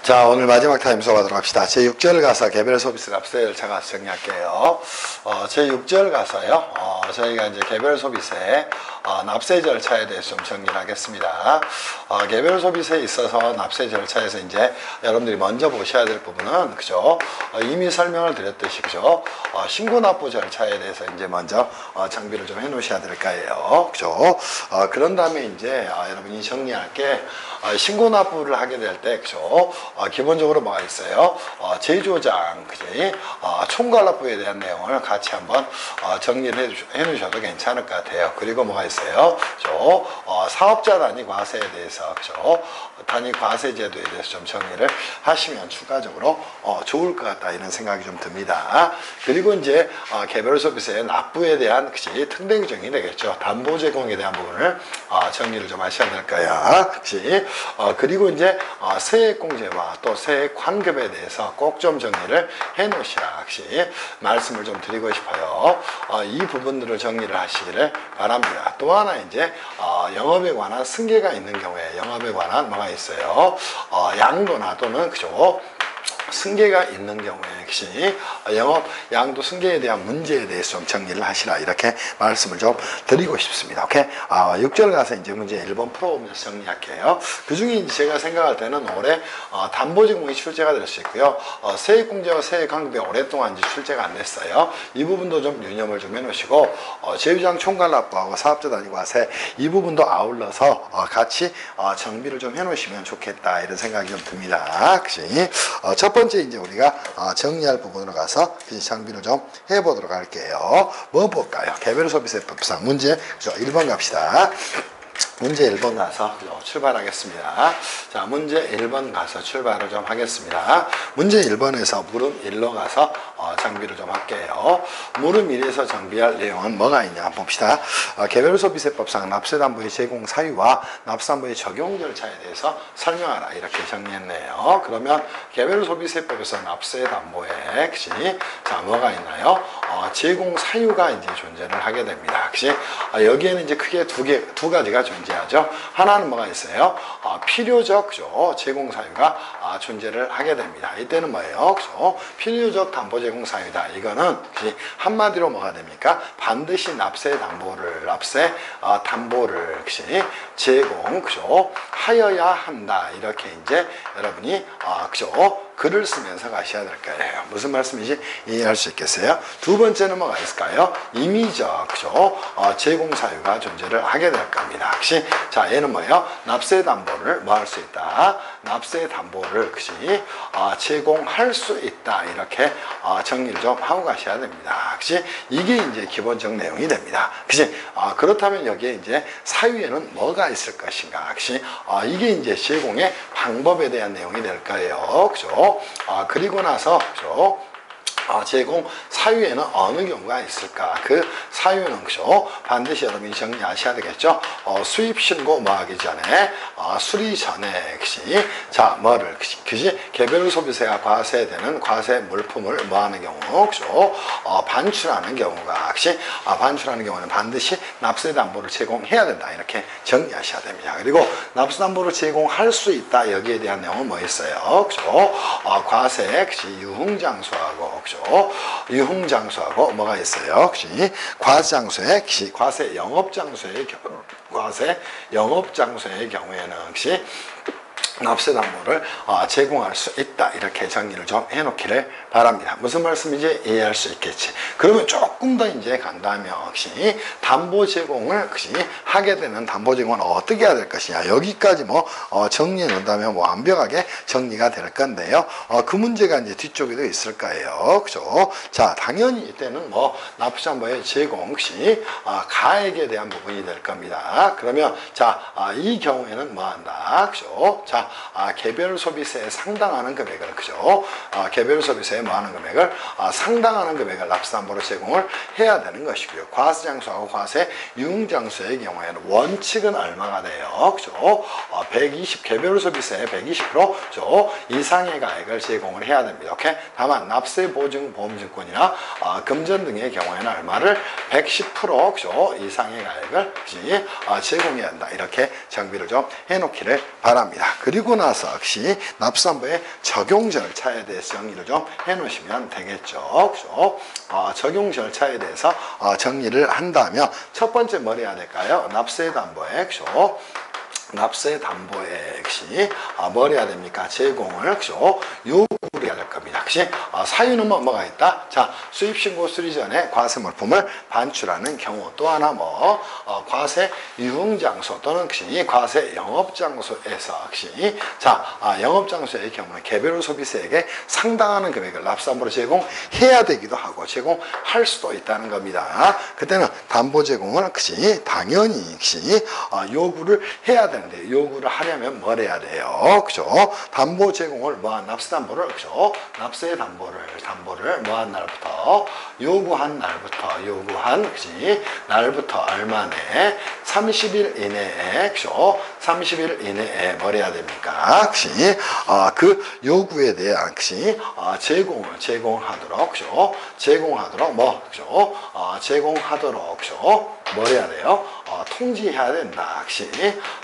자, 오늘 마지막 타임 수업하도록 합시다. 제6절 가사 개별 서비스 납세 열차 가사 정리할게요. 제6절 가사요. 저희가 이제 개별 소비세 납세 절차에 대해서 좀 정리를 하겠습니다. 개별 소비세에 있어서 납세 절차에서 이제 여러분들이 먼저 보셔야 될 부분은 그죠? 이미 설명을 드렸듯이 그죠? 신고 납부 절차에 대해서 이제 먼저 정비를 좀 해 놓으셔야 될 거예요. 그죠? 그런 다음에 이제 여러분이 정리할 게 신고 납부를 하게 될 때 그죠? 기본적으로 뭐가 있어요? 제조장, 그지? 총괄 납부에 대한 내용을 같이 한번 정리를 해 놓으셔도 괜찮을 것 같아요. 그리고 뭐가 있어요? 그죠? 사업자 단위 과세에 대해서, 그죠? 단위 과세 제도에 대해서 좀 정리를 하시면 추가적으로 좋을 것 같다 이런 생각이 좀 듭니다. 그리고 이제 개별 소비세 납부에 대한 그치 특례 규정이 되겠죠. 담보 제공에 대한 부분을 정리를 좀 하셔야 될 거야. 그치? 그리고 이제 세액 공제와 또 세액 환급에 대해서 꼭 좀 정리를 해 놓으시라. 그치? 말씀을 좀 드리고 싶어요. 이 부분들을 정리를 하시기를 바랍니다. 또 하나 이제 영업에 관한 승계가 있는 경우에 영업에 관한 뭐가 있어요? 양도나 또는 그죠? 승계가 있는 경우에 역시 영업 양도 승계에 대한 문제에 대해서 좀 정리를 하시라 이렇게 말씀을 좀 드리고 싶습니다. 오케이? 6절 가서 이제 문제 1번 풀어보면서 정리할게요. 그 중에 제가 생각할 때는 올해 담보제공이 출제가 될 수 있고요. 세액공제와 세액환급이 오랫동안 이제 출제가 안 됐어요. 이 부분도 좀 유념을 좀 해놓으시고 제휴장 총괄납부하고 사업자 단위 과세 이 부분도 아울러서 같이 정비를 좀 해놓으시면 좋겠다 이런 생각이 좀 듭니다. 그치? 첫 번째 이제 우리가 정리할 부분으로 가서 정비를 좀 해보도록 할게요. 뭐 볼까요? 개별 소비세법상 문제 1번 갑시다. 문제 1번 가서 출발하겠습니다. 자, 문제 1번 가서 출발을 좀 하겠습니다. 문제 1번에서 물음 1로 가서 정비를 좀 할게요. 물음 1에서 정비할 내용은 뭐가 있냐 한번 봅시다. 개별 소비세법상 납세담보의 제공 사유와 납세담보의 적용 절차에 대해서 설명하라 이렇게 정리했네요. 그러면 개별 소비세법에서 납세담보에 그치? 자, 뭐가 있나요? 제공 사유가 이제 존재를 하게 됩니다. 그치? 여기에는 이제 크게 두 가지가 존재하죠. 하나는 뭐가 있어요? 필요적 그죠? 제공 사유가 존재를 하게 됩니다. 이때는 뭐예요? 그죠? 필요적 담보 제공 사유다. 이거는 한마디로 뭐가 됩니까? 반드시 납세 담보를 그치? 제공 그죠? 하여야 한다. 이렇게 이제 여러분이 그죠? 글을 쓰면서 가셔야 될 거예요. 무슨 말씀인지 이해할 수 있겠어요? 두 번째는 뭐가 있을까요? 임의적, 그죠? 제공 사유가 존재를 하게 될 겁니다. 그치? 자, 얘는 뭐예요? 납세 담보를 뭐 할 수 있다? 납세 담보를, 그치? 제공할 수 있다. 이렇게 정리를 좀 하고 가셔야 됩니다. 그치? 이게 이제 기본적 내용이 됩니다. 그치? 그렇다면 여기에 이제 사유에는 뭐가 있을 것인가? 그치? 이게 이제 제공의 방법에 대한 내용이 될 거예요. 그죠? 그리고 나서 그죠? 제공 사유에는 어느 경우가 있을까? 그 사유는 그죠? 반드시 여러분이 정리하셔야 되겠죠? 수입 신고 뭐 하기 전에 수리 전에 그치? 자, 뭐를 그치? 개별 소비세가 과세되는 과세 물품을 뭐 하는 경우 그죠? 반출하는 경우가 그치? 반출하는 경우는 반드시 납세 담보를 제공해야 된다. 이렇게 정리하셔야 됩니다. 그리고 납세 담보를 제공할 수 있다. 여기에 대한 내용은 뭐 있어요? 그죠? 과세 그치? 유흥장소하고 그죠? 유흥장소하고 뭐가 있어요? 그치? 과세장소에 과세 영업장소의 경우에는 혹시 납세 담보를 제공할 수 있다. 이렇게 정리를 좀 해놓기를 바랍니다. 무슨 말씀인지 이해할 수 있겠지. 그러면 조금 더 이제 간다면 혹시 담보 제공을 혹시 하게 되는 담보 제공은 어떻게 해야 될 것이냐. 여기까지 뭐 정리해 놓는다면 뭐 완벽하게 정리가 될 건데요. 그 문제가 이제 뒤쪽에도 있을 거예요. 그죠? 자, 당연히 이때는 뭐 납세 담보의 제공 혹시 가액에 대한 부분이 될 겁니다. 그러면 자, 이 경우에는 뭐 한다. 그죠? 자, 개별 소비세에 상당하는 금액을 그죠? 개별 소비세에 뭐하는 금액을 상당하는 금액을 납세담보로 제공을 해야 되는 것이고요. 과세장소하고 과세 유흥장소의 경우에는 원칙은 얼마가 돼요? 그죠? 120 개별 소비세의 120% 그죠? 이상의 가액을 제공을 해야 됩니다. 오케이? 다만 납세 보증 보험증권이나 금전 등의 경우에는 얼마를 110% 그죠? 이상의 가액을 제공해야 한다. 이렇게 정비를 좀 해놓기를 바랍니다. 그리고 나서 역시 납세담보의 적용 절차에 대해서 정리를 좀 해놓으시면 되겠죠. 그죠? 적용 절차에 대해서 정리를 한다면 첫 번째 뭘 해야 될까요? 납세담보액, 그죠? 납세담보액 역시 뭘 해야 됩니까? 제공을, 그죠? 요구를 해야 될 겁니다. 역시 사유는 뭐가 있다? 자, 수입신고 수리 전에 과세 물품을 반출하는 경우, 또 하나 과세 유흥장소 또는 역시 과세 영업장소에서 역시 자, 영업장소의 경우는 개별 소비세액에 상당하는 금액을 납세담보로 제공해야 되기도 하고 제공할 수도 있다는 겁니다. 그때는 담보 제공을 역시 당연히 역시 요구를 해야 되는데 요구를 하려면 뭘 해야 돼요? 그죠? 담보 제공을 납세담보를, 그죠? 납세 담보를 뭐한 날부터? 요구한 그지? 날부터 얼마 내? 30일 이내에, 그죠? 30일 이내에 뭘 해야 됩니까? 그지? 그 요구에 대한, 그지? 제공하도록, 그죠? 그죠? 제공하도록, 그죠? 뭘 해야 돼요? 통지해야 된다. 역시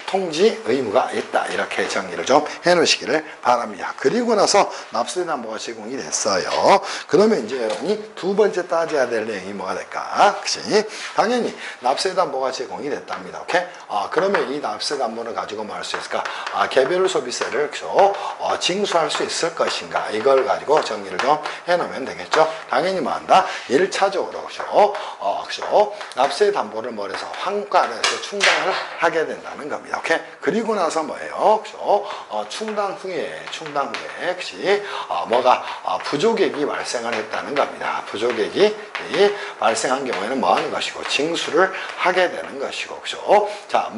통지 의무가 있다. 이렇게 정리를 좀 해놓으시기를 바랍니다. 그리고 나서 납세담보가 제공이 됐어요. 그러면 이제 여러분이 두 번째 따져야 될 내용이 뭐가 될까? 그치? 당연히 납세담보가 제공이 됐답니다. 오케이? 그러면 이 납세담보를 가지고 뭐 할 수 있을까? 개별 소비세를 징수할 수 있을 것인가? 이걸 가지고 정리를 좀 해놓으면 되겠죠? 당연히 뭐 한다? 1차적으로, 그죠? 납세담보를 뭐래서 환가에서 충당을 하게 된다는 겁니다. 오케이? 그리고 나서 뭐예요? 그죠? 충당 후에, 혹시, 부족액이 발생을 했다는 겁니다. 부족액이 발생한 경우에는 뭐 하는 것이고, 징수를 하게 되는 것이고, 그죠? 자,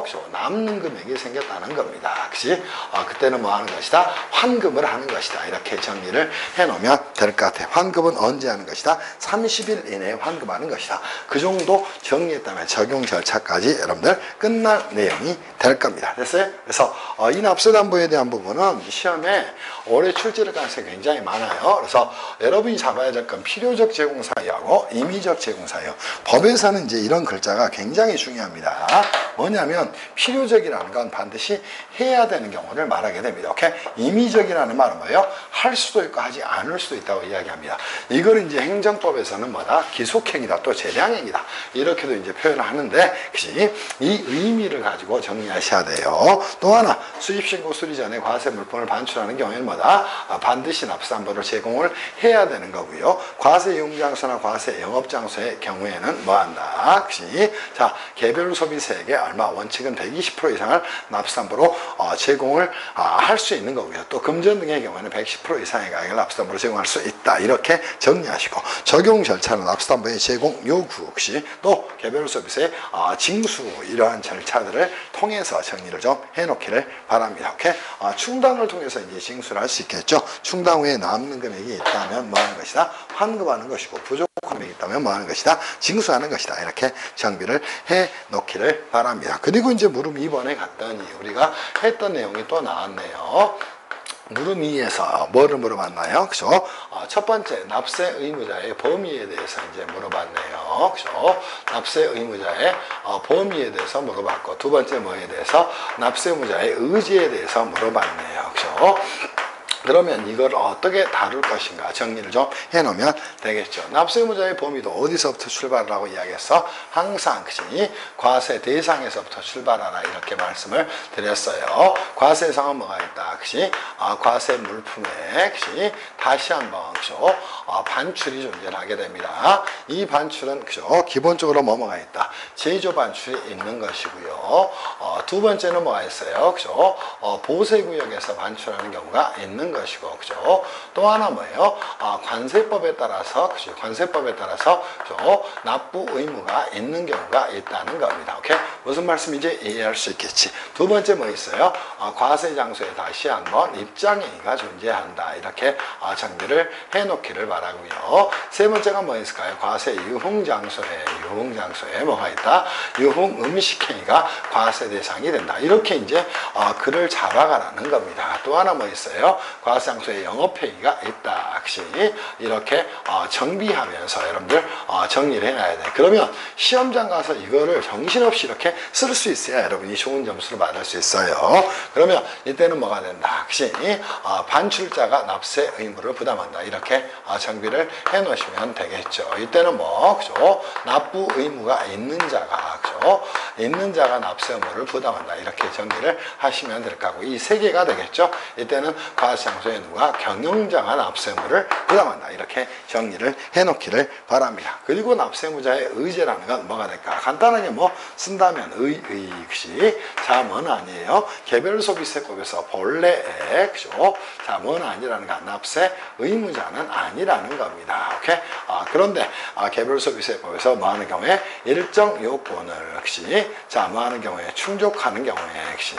그죠? 남는 금액이 생겼다는 겁니다. 그치? 그때는 뭐 하는 것이다? 환급을 하는 것이다. 이렇게 정리를 해놓으면 될 것 같아요. 환급은 언제 하는 것이다? 30일 이내에 환급하는 것이다. 그 정도 정리했다면 적용 절차까지 여러분들 끝날 내용이 될 겁니다. 됐어요? 그래서 이 납세담보에 대한 부분은 시험에 올해 출제될 가능성이 굉장히 많아요. 그래서 여러분이 잡아야 될 건 필요적 제공 사유하고 임의적 제공 사유. 법에서는 이제 이런 글자가 굉장히 중요합니다. 뭐냐면 필요적이라는 건 반드시 해야 되는 경우를 말하게 됩니다. 오케이? 임의적이라는 말은 뭐예요? 할 수도 있고 하지 않을 수도 있다고 이야기합니다. 이걸 이제 행정법에서는 뭐다? 기속행위다, 또 재량행위다. 이렇게도 이제 표현을 하는데, 그치? 이 의미를 가지고 정리하셔야 돼요. 또 하나, 수입신고 수리 전에 과세 물품을 반출하는 경우에는 뭐다? 반드시 납세담보를 제공을 해야 되는 거고요. 과세 유흥장소나 과세 영업장소의 경우에는 뭐 한다? 그치? 자, 개별 소비세액의 얼마? 원칙은 120% 이상을 납세담보로 제공을 할 수 있는 거고요. 또 금전 등의 경우에는 110% 이상의 가격을 납세담보로 제공할 수 있다. 이렇게 정리하시고, 적용 절차는 납세담보의 제공 요구 혹시 또 개별 서비스의 징수 이러한 절차들을 통해서 정리를 좀 해놓기를 바랍니다. 오케이? 충당을 통해서 이제 징수를 할 수 있겠죠. 충당 후에 남는 금액이 있다면 뭐 하는 것이다? 환급하는 것이고, 부족한 금액이 있다면 뭐 하는 것이다? 징수하는 것이다. 이렇게 정비를 해 놓기를 바랍니다. 그리고 이제 물음 2번에 갔더니 우리가 했던 내용이 또 나왔네요. 물음 2에서 뭐를 물어봤나요? 그죠? 첫 번째, 납세 의무자의 범위에 대해서 이제 물어봤네요. 그죠? 납세 의무자의 범위에 대해서 물어봤고, 두 번째 뭐에 대해서? 납세 의무자의 의지에 대해서 물어봤네요. 그죠? 그러면 이걸 어떻게 다룰 것인가 정리를 좀 해놓으면 되겠죠. 납세 의무자의 범위도 어디서부터 출발하라고 이야기했어? 항상 그치? 과세 대상에서부터 출발하라 이렇게 말씀을 드렸어요. 과세 대상은 뭐가 있다? 그치? 과세 물품에 그치? 다시 한번 그죠? 반출이 존재하게 됩니다. 이 반출은 그죠? 기본적으로 뭐가 있다? 제조 반출이 있는 것이고요. 두 번째는 뭐가 있어요? 그죠? 보세구역에서 반출하는 경우가 있는 것이고, 그죠? 또 하나 뭐예요? 관세법에 따라서, 그죠? 관세법에 따라서, 그죠? 납부 의무가 있는 경우가 있다는 겁니다. 오케이? 무슨 말씀인지 이해할 수 있겠지. 두 번째 뭐 있어요? 과세 장소에 다시 한번 입장행위가 존재한다. 이렇게 정리를 해놓기를 바라고요. 세 번째가 뭐 있을까요? 과세 유흥장소에 뭐가 있다? 유흥 음식행위가 과세 대상이 된다. 이렇게 이제 글을 잡아가라는 겁니다. 또 하나 뭐 있어요? 과세장소에 영업회의가 있다. 역시 이렇게 정비하면서 여러분들 정리를 해놔야 돼. 그러면 시험장 가서 이거를 정신없이 이렇게 쓸 수 있어야 여러분이 좋은 점수를 받을 수 있어요. 그러면 이때는 뭐가 된다. 역시 반출자가 납세 의무를 부담한다. 이렇게 정비를 해 놓으시면 되겠죠. 이때는 뭐 그죠? 납부 의무가 있는 자가 그죠? 있는 자가 납세 의무를 부담한다. 이렇게 정리를 하시면 될 거고 이 세 개가 되겠죠. 이때는 과세장소에 누가 경영자가 납세 의무를 부담한다. 이렇게 정리를 해 놓기를 바랍니다. 그리고 납세무자의 의제라는 건 뭐가 될까? 간단하게 뭐 쓴다면 의익시 자 뭐는 아니에요. 개별소비세법에서 본래의 그죠? 자 뭐는 아니라는 건 납세 의무자는 아니라는 겁니다. 오케이? 그런데 개별소비세법에서 뭐 하는 경우에 일정 요건을 역시 자 뭐 하는 경우에 충족하는 경우에 역시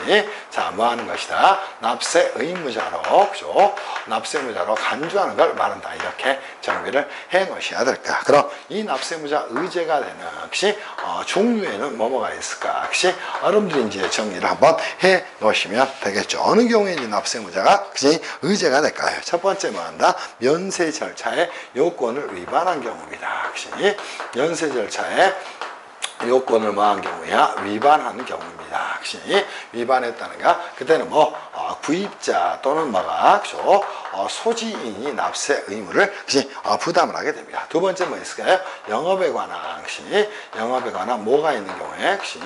자 뭐 하는 것이다. 납세 의무자로 그죠? 납세 의무자로 간주하는 걸 말한다. 이렇게 정비를 해 놓으셔야 될까? 그럼 이 납세무자 의제가 되는 역시 종류에는 뭐가 있을까? 역시 여러분들이 이제 정리를 한번 해 놓으시면 되겠죠. 어느 경우에 이제 납세무자가 그지 의제가 될까요? 첫 번째 뭐한다? 면세 절차의 요건을 위반한 경우입니다. 역시 면세 절차의 요건을 뭐한 경우야? 위반하는 경우입니다. 역시 위반했다는가? 그때는 뭐 구입자 또는 뭐가 그죠? 소지인이 납세 의무를 역시 부담을 하게 됩니다. 두 번째 뭐 있을까요? 영업에 관한 역시 영업에 관한 뭐가 있는 경우에 역시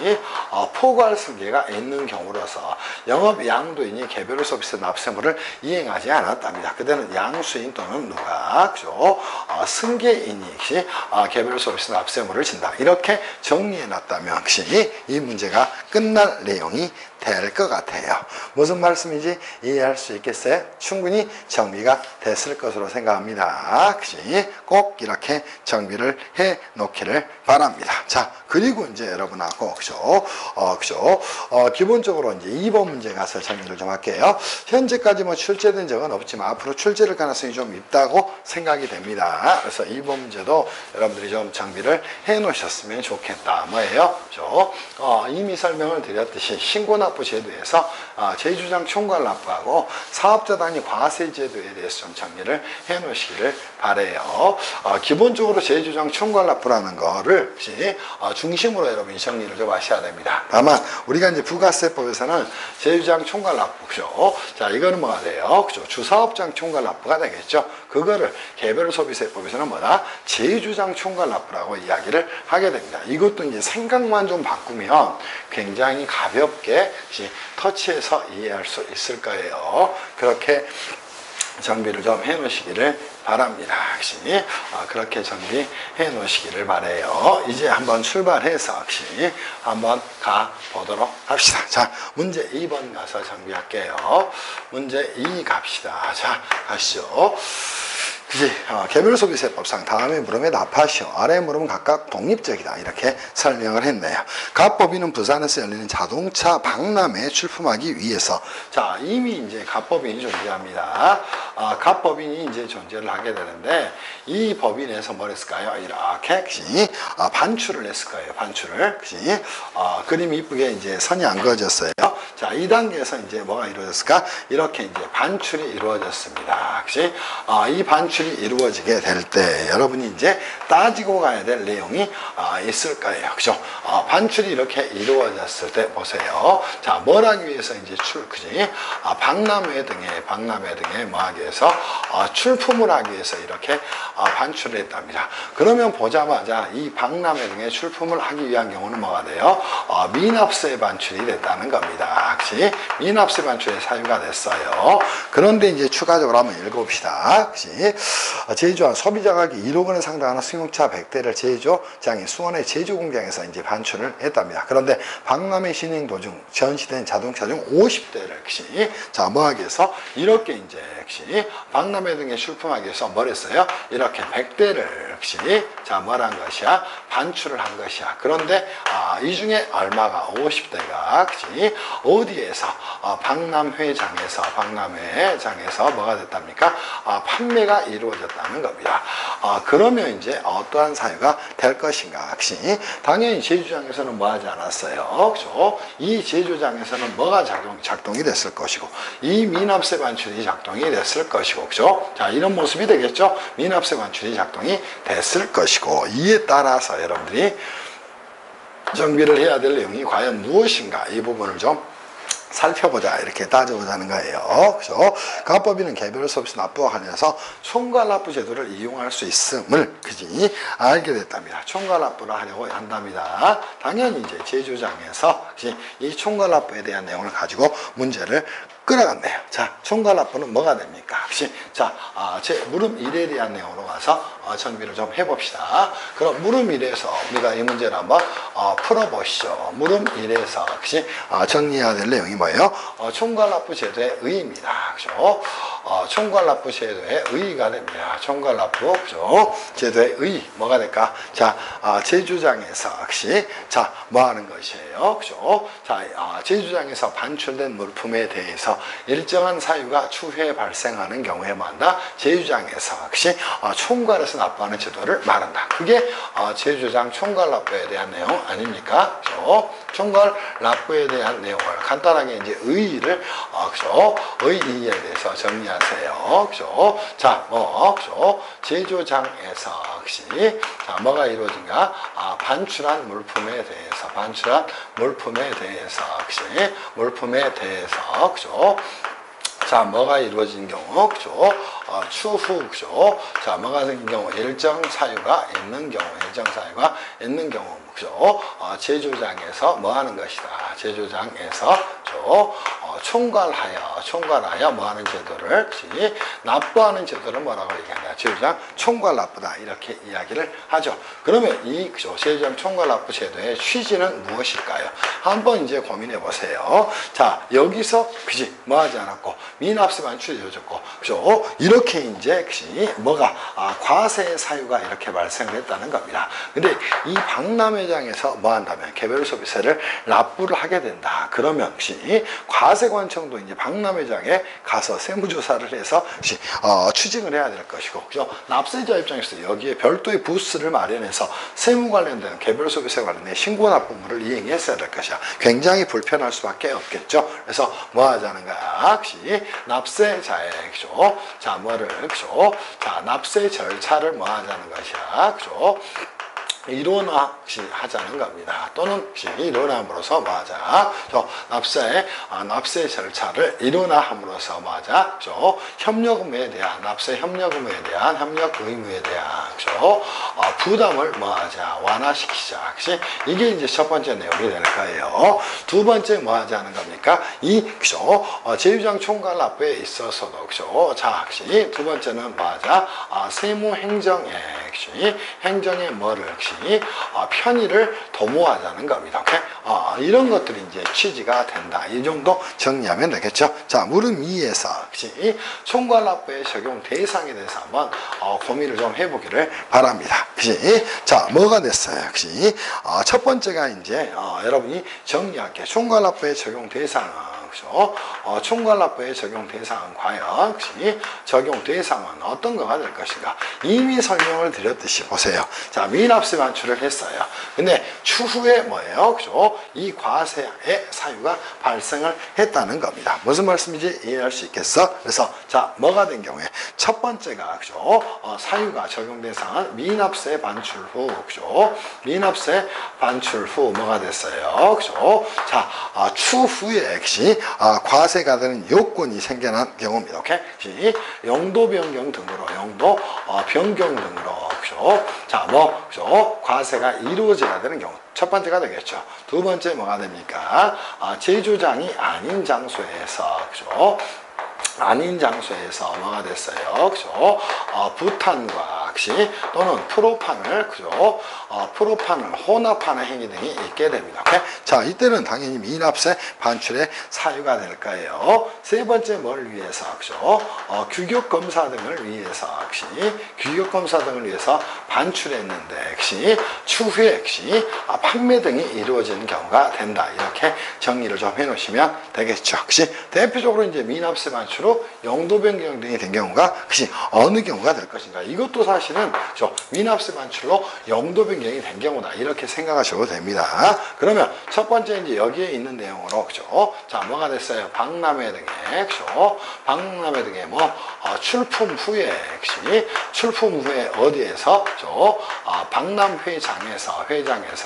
포괄 승계가 있는 경우로서 영업 양도인이 개별 서비스 납세물을 이행하지 않았답니다. 그때는 양수인 또는 누가 그죠? 승계인이 역시 개별 서비스 납세물을 진다. 이렇게 정리해 놨다면 역시 이 문제가 끝날 내용이 될 것 같아요. 무슨 말씀인지 이해할 수 있겠어요? 충분히 정비가 됐을 것으로 생각합니다. 역시 꼭 이렇게 정비를 해 놓기를 바랍니다. 자, 그리고 이제 여러분하고 그죠? 기본적으로 이제 2번 문제 가서 정리를 좀 할게요. 현재까지 뭐 출제된 적은 없지만 앞으로 출제될 가능성이 좀 있다고 생각이 됩니다. 그래서 2번 문제도 여러분들이 좀 정비를 해 놓으셨으면 좋겠다. 뭐예요? 그죠? 이미 설명을 드렸듯이 신고납부 제도에서 제주장 총괄 납부하고 사업자 단위 과세 제도에 대해서 좀 정리를 해 놓으시기를 바래요. 기본적으로 제주장 총괄 납부라는 거를 중심으로 여러분이 정리를 좀 하셔야 됩니다. 다만 우리가 이제 부가세법에서는 제주장 총괄 납부죠. 자, 이거는 뭐가 돼요? 그죠? 주사업장 총괄 납부가 되겠죠. 그거를 개별소비세법에서는 뭐다? 제주장 총괄 납부라고 이야기를 하게 됩니다. 이것도 이제 생각만 좀 바꾸면 굉장히 가볍게 터치해서 이해할 수 있을 거예요. 그렇게 정비를 좀 해 놓으시기를 바랍니다. 역시 그렇게 정비해 놓으시기를 바래요. 이제 한번 출발해서 역시 한번 가 보도록 합시다. 자, 문제 2번 가서 정비할게요. 문제 2 갑시다. 자, 가시죠. 개별소비세법상 다음에 물음에 답하시오. 아래 물음은 각각 독립적이다. 이렇게 설명을 했네요. 갑법인은 부산에서 열리는 자동차 박람회에 출품하기 위해서 자, 이미 이제 갑법인이 존재합니다. 갑법인이 이제 존재를 하게 되는데 이 법인에서 뭘 했을까요? 이렇게 반출을 했을 거예요. 반출을. 그림이 이쁘게 이제 선이 안 그어졌어요. 자, 이 단계에서 이제 뭐가 이루어졌을까? 이렇게 이제 반출이 이루어졌습니다. 이 반출이 이루어지게 될 때 여러분이 이제 따지고 가야 될 내용이 있을 거예요. 그죠? 반출이 이렇게 이루어졌을 때 보세요. 자, 뭘 하기 위해서 이제 박람회 등에 뭐 하기 위해서 출품을 하기 위해서 이렇게 반출을 했답니다. 그러면 보자마자 이 박람회 등에 출품을 하기 위한 경우는 뭐가 돼요? 미납세 반출이 됐다는 겁니다. 미납세 반출에 사유가 됐어요. 그런데 이제 추가적으로 한번 읽어봅시다. 제주와 소비자가격이 1억 원에 상당하는 승용차 100대를 제주장인 수원의 제주공장에서 이제 반출을 했답니다. 그런데 박람회 진행 도중 전시된 자동차 중 50대를 자, 뭐 하기 위해서 이렇게 이제 박람회 등에 출품하기 위해서 뭘 했어요? 이렇게 100대를 자, 뭘 한 것이야? 반출을 한 것이야. 그런데 이 중에 얼마가 50대가 어디에서 박람회장에서 뭐가 됐답니까? 판매가 이루어졌다는 겁니다. 그러면 이제 어떠한 사유가 될 것인가? 당연히 제주장에서는 뭐 하지 않았어요? 그죠? 이 제주장에서는 뭐가 작동이 됐을 것이고, 이 미납세 반출이 작동이 됐을 것이고, 그죠? 자, 이런 모습이 되겠죠? 미납세 반출이 작동이 됐을 것이고, 이에 따라서 여러분들이 정비를 해야 될 내용이 과연 무엇인가? 이 부분을 좀 살펴보자, 이렇게 따져보자는 거예요. 그죠? 가법인은 개별 서비스 납부와 관련해서 총괄 납부 제도를 이용할 수 있음을 알게 됐답니다. 총괄 납부를 하려고 한답니다. 당연히 이제 제주장에서 이 총괄 납부에 대한 내용을 가지고 문제를 끌어갔네요. 자, 총괄 납부는 뭐가 됩니까? 자, 물음 1에 대한 내용으로 가서 정비를 좀 해봅시다. 그럼 물음 1에서 우리가 이 문제를 한번 풀어보시죠. 물음 1에서 정리해야 될 내용이 뭐예요? 총괄 납부 제도의 의의입니다. 그죠? 총괄 납부 제도의 의의가 됩니다. 총괄 납부, 그죠? 제도의 의의 뭐가 될까? 자, 제주장에서 자, 뭐 하는 것이에요? 그죠? 자, 제주장에서 반출된 물품에 대해서 일정한 사유가 추후에 발생하는 경우에 만다 제주장에서 총괄해서 납부하는 제도를 말한다. 그게 제주장 총괄 납부에 대한 내용 아닙니까? 그죠? 총괄 납부에 대한 내용을 간단하게 이제 의의를 그죠? 의의에 대해서 정리하세요. 그죠? 자, 그죠? 제주장에서 자, 뭐가 이루어진가? 반출한 물품에 대해서 그죠? 자, 뭐가 이루어진 경우, 그죠? 추후, 그죠? 자, 뭐가 생긴 경우, 일정 사유가 있는 경우, 그죠? 제주장에서 뭐 하는 것이다. 제주장에서, 그죠? 총괄하여 뭐 하는 제도를, 납부하는 제도를 뭐라고 얘기하냐. 제주장 총괄 납부다. 이렇게 이야기를 하죠. 그러면 그죠? 제주장 총괄 납부 제도의 취지는 무엇일까요? 한번 이제 고민해 보세요. 자, 여기서, 뭐 하지 않았고, 미납세 반출이 이루어졌고, 그죠? 이렇게 이제, 뭐가, 과세 사유가 이렇게 발생을 했다는 겁니다. 근데 이 박람회장에서 뭐 한다면, 개별 소비세를 납부를 하게 된다. 그러면, 과세관청도 이제 박람회장에 가서 세무조사를 해서, 추징을 해야 될 것이고, 그죠? 납세자 입장에서 여기에 별도의 부스를 마련해서 세무 관련된 개별 소비세 관련된 신고 납부물을 이행했어야 될 것이야. 굉장히 불편할 수밖에 없겠죠. 그래서 뭐 하자는 거야? 납세자의, 그죠? 자, 그죠? 자, 납세 절차를 뭐 하자는 것이야? 그죠? 일원화하자는 겁니다. 또는 일원함으로써 뭐 하자? 납세 절차를 일원화함으로써 뭐 하자? 그죠? 협력의무에 대한, 납세 협력의무에 대한, 협력 의무에 대한, 그죠? 부담을 뭐 하자? 완화시키자. 이게 이제 첫 번째 내용이 될 거예요. 두 번째 뭐 하자는 겁니까? 그죠? 제주장 총괄 납부에 있어서도, 그죠? 자, 두 번째는 뭐 하자? 세무 행정에, 행정의 뭐를, 편의를 도모하자는 겁니다. 오케이? 이런 것들이 이제 취지가 된다. 이 정도 정리하면 되겠죠. 자, 물음 2에서 총괄 납부의 적용 대상에 대해서 한번 고민을 좀 해보기를 바랍니다. 자, 뭐가 됐어요? 첫 번째가 이제 여러분이 정리할게요. 총괄 납부의 적용 대상은, 그죠? 총괄 납부의 적용 대상은 과연 적용 대상은 어떤 거가 될 것인가? 이미 설명을 드렸듯이 보세요. 자, 미납세 반출을 했어요. 근데 추후에 뭐예요? 그죠? 이 과세의 사유가 발생을 했다는 겁니다. 무슨 말씀인지 이해할 수 있겠어? 그래서 자, 뭐가 된 경우에 첫 번째가, 그죠? 사유가 적용 대상은 미납세 반출 후, 그죠? 미납세 반출 후 뭐가 됐어요? 그죠? 자, 추후에 과세가 되는 요건이 생겨난 경우입니다. 오케이? 용도 변경 등으로, 그죠? 자, 그죠? 과세가 이루어져야 되는 경우. 첫 번째가 되겠죠. 두 번째 뭐가 됩니까? 제주장이 아닌 장소에서, 그죠? 아닌 장소에서 뭐가 됐어요? 그죠? 부탄과, 역시 또는 프로판을 그죠? 프로판을 혼합하는 행위 등이 있게 됩니다. 오케이? 자, 이때는 당연히 미납세 반출의 사유가 될 거예요. 세 번째 뭘 위해서 그죠? 규격 검사 등을 위해서 역시 규격 검사 등을 위해서 반출했는데 역시 추후에 역시 판매 등이 이루어지는 경우가 된다. 이렇게 정리를 좀 해놓으시면 되겠죠. 역시 대표적으로 이제 미납세 반출 후 용도 변경 등이 된 경우가 역시 어느 경우가 될 것인가. 이것도 사실은 미납세 반출로 용도 변경이 된 경우다. 이렇게 생각하셔도 됩니다. 그러면 첫 번째 이제 여기에 있는 내용으로 그죠? 자, 뭐가 됐어요? 박람회 등에 그죠? 박람회 등에 출품 후에 역시 출품 후에 어디에서 그죠? 박람회장에서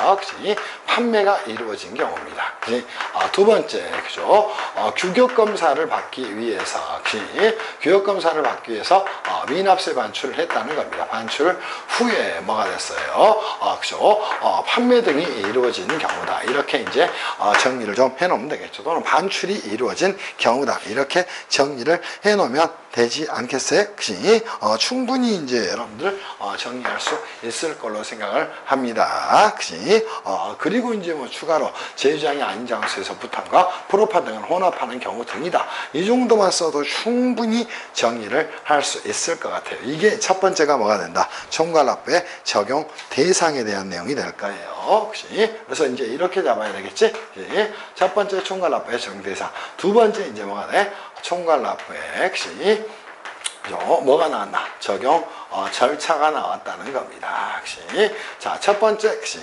역시 판매가 이루어진 경우입니다. 그치? 두 번째 그죠? 규격 검사를 받기 위해서 역시 규격 검사를 받기 위해서 미납세 반출을 했다는 겁니다. 반출 후에 뭐가 됐어요? 그죠? 판매 등이 이루어지는 경우다. 이렇게 이제 정리를 좀 해놓으면 되겠죠. 또는 반출이 이루어진 경우다. 이렇게 정리를 해놓으면 되지 않겠어요? 역시 충분히 이제 여러분들 정리할 수 있을 걸로 생각을 합니다. 역시 그리고 이제 추가로 제휴장이 아닌 장소에서 부탄과 프로판 등을 혼합하는 경우 등이다. 이 정도만 써도 충분히 정리를 할 수 있을 것 같아요. 이게 첫 번째가 뭐가 된다? 총괄납부의 적용 대상에 대한 내용이 될 거예요. 혹시 그래서 이제 이렇게 잡아야 되겠지? 첫 번째 총괄납부의 적용 대상. 두 번째 이제 뭐가 돼? 총괄납부의 역시 뭐가 나왔나? 적용 절차가 나왔다는 겁니다. 역시 자, 첫 번째 역시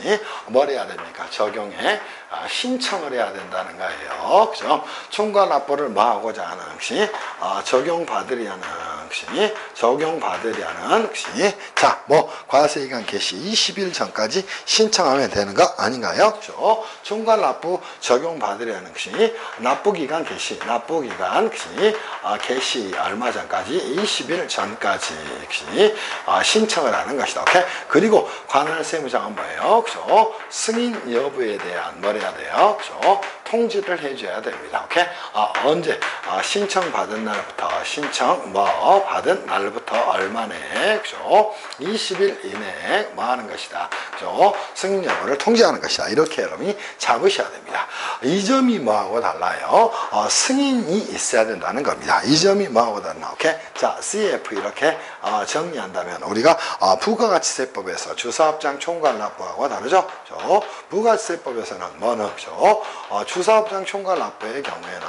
뭘 해야 됩니까? 적용에 신청을 해야 된다는 거예요. 그죠? 총괄납부를 뭐 하고자 하는 역시 적용받으려는 역시 자, 과세기간 개시 20일 전까지 신청하면 되는 거 아닌가요? 그죠? 총괄납부 적용받으려는 역시 납부기간 개시 개시 얼마 전까지 20일 전까지 역시 신청을 하는 것이다. 오케이? 그리고 관할 세무장은 뭐예요? 그죠? 승인 여부에 대한 뭘 해야 돼요? 그죠? 통지를 해줘야 됩니다. 오케이? 언제? 신청받은 날부터 받은 날부터 얼마내? 그죠? 20일 이내에 뭐 하는 것이다? 그죠? 승인 여부를 통지하는 것이다. 이렇게 여러분이 잡으셔야 됩니다. 이 점이 뭐하고 달라요? 승인이 있어야 된다는 겁니다. 이 점이 뭐하고 달라? 오케이? 자, CF 이렇게 정리한다면 우리가 부가가치세법에서 주사업장 총괄납부하고 다르죠? 그죠? 부가가치세법에서는 뭐는 그죠? 주사업장 총괄납부의 경우에는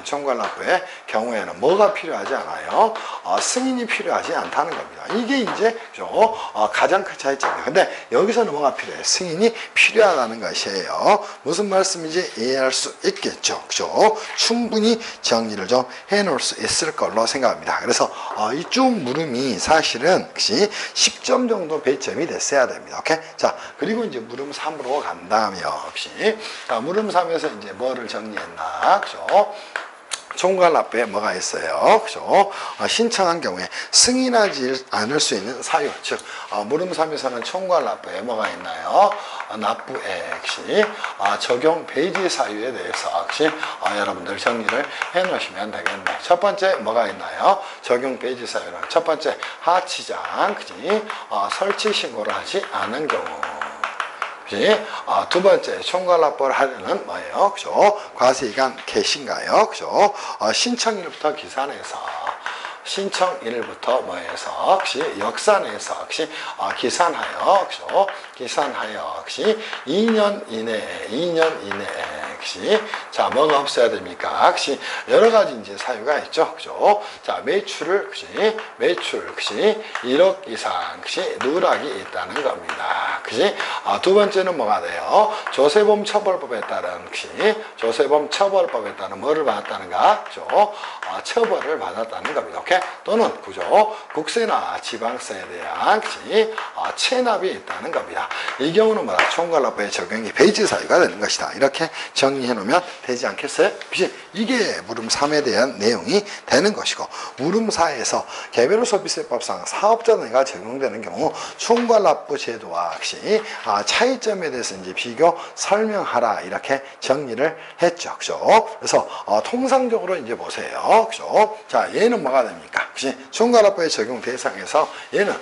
총괄납부의 경우에는 뭐가 필요하지 않아요? 승인이 필요하지 않다는 겁니다. 이게 이제 그죠? 가장 큰 차이점이에요. 근데 여기서는 뭐가 필요해요? 승인이 필요하다는 것이에요. 무슨 말씀인지 이해할 수 있겠죠? 그죠? 충분히 정리를 좀 해놓을 수 있을 걸로 생각합니다. 그래서 이쪽 물음이 사실은 역시 10점 정도 배점이 됐어야 됩니다. 오케이? 자, 그리고 이제 물음 3으로 간다면 역시 자, 물음 3에서 이제 뭐를 정리했나? 그죠? 총괄납부에 뭐가 있어요? 그죠? 신청한 경우에 승인하지 않을 수 있는 사유, 즉 물음 3에서는 총괄납부에 뭐가 있나요? 납부액 역시 적용 배제 사유에 대해서 역시 여러분들 정리를 해 놓으시면 되겠네요. 첫 번째 뭐가 있나요? 적용 배제 사유는 첫 번째 하치장 그지? 설치 신고를 하지 않은 경우. 두 번째 총괄납부를 하려는 뭐예요? 그죠? 과세기간 개시인가요? 그죠? 신청일부터 기산해서 신청일부터 뭐해서 역시 역산해서 역시 기산하여 그죠? 기산하여 역시 2년 이내에 역시 자 뭐가 없어야 됩니까? 역시 여러 가지 이제 사유가 있죠, 그죠? 자 매출 역시 1억 이상 역시 누락이 있다는 겁니다, 그지? 두 번째는 뭐가 돼요? 조세범 처벌법에 따른 역시 조세범 처벌법에 따른 뭐를 받았다는가? 그죠? 처벌을 받았다는 겁니다. 오케이? 또는 그죠? 국세나 지방세에 대한 역시 체납이 있다는 겁니다. 이 경우는 뭐다? 총괄납부의 적용이 배제 사유가 되는 것이다. 이렇게 정리해 놓으면 되지 않겠어요? 이게 물음 3에 대한 내용이 되는 것이고, 물음 4에서 개별 소비세법상 사업자 등에가 적용되는 경우 총괄납부 제도와 역시 차이점에 대해서 이제 비교 설명하라 이렇게 정리를 했죠. 그죠? 그래서 통상적으로 이제 보세요. 그죠? 자, 얘는 뭐가 됩니까? 그치? 총괄납부의 적용 대상에서 얘는